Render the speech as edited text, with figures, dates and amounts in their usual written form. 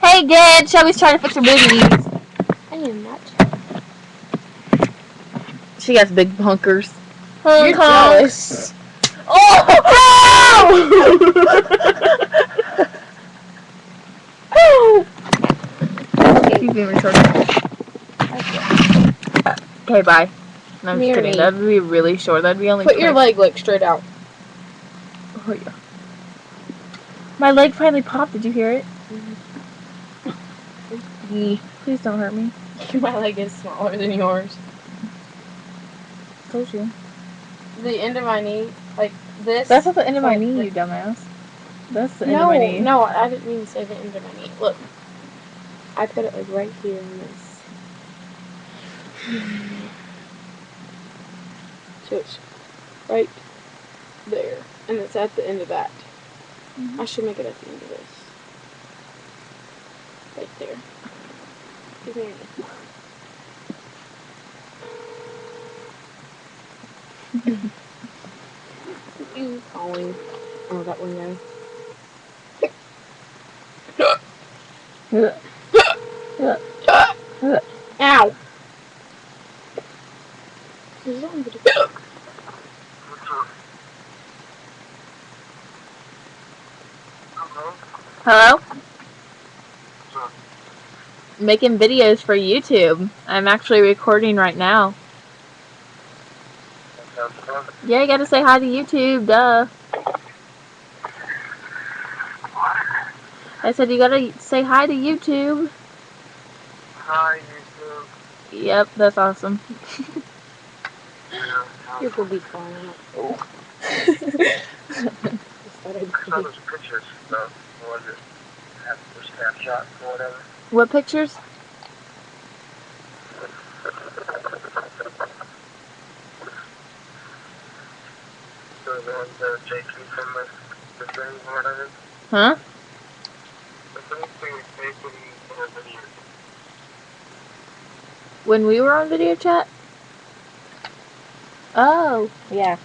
Hey, Dad. Shelby's trying to fix her boobies. I am not. She has big bunkers. You're jealous. Oh! She's being retarded. Okay, bye. No, I'm just kidding. That'd be really short. That'd be only. Put your leg straight out. Oh, yeah. My leg finally popped. Did you hear it? Please don't hurt me. My leg is smaller than yours. Told you. The end of my knee, like this. That's not the end of my knee, you dumbass. That's the end of my knee. No, I didn't mean to say the end of my knee. Look. I put it like right here in this. So it's right there. And it's at the end of that. I should make it at the end of this. Right there. Give me a minute. You calling? Oh, that one guy. Ow! Hello? Making videos for YouTube. I'm actually recording right now. Yeah, you gotta say hi to YouTube, duh. I said you gotta say hi to YouTube. Hi, YouTube. Yep, that's awesome. You will be fine. Oh. I saw those pictures, though. Was it? Have a snapshot or whatever. What pictures? The ones that JT from the thing or whatever. Huh? The same thing was taken in a video. When we were on video chat? Oh, yeah.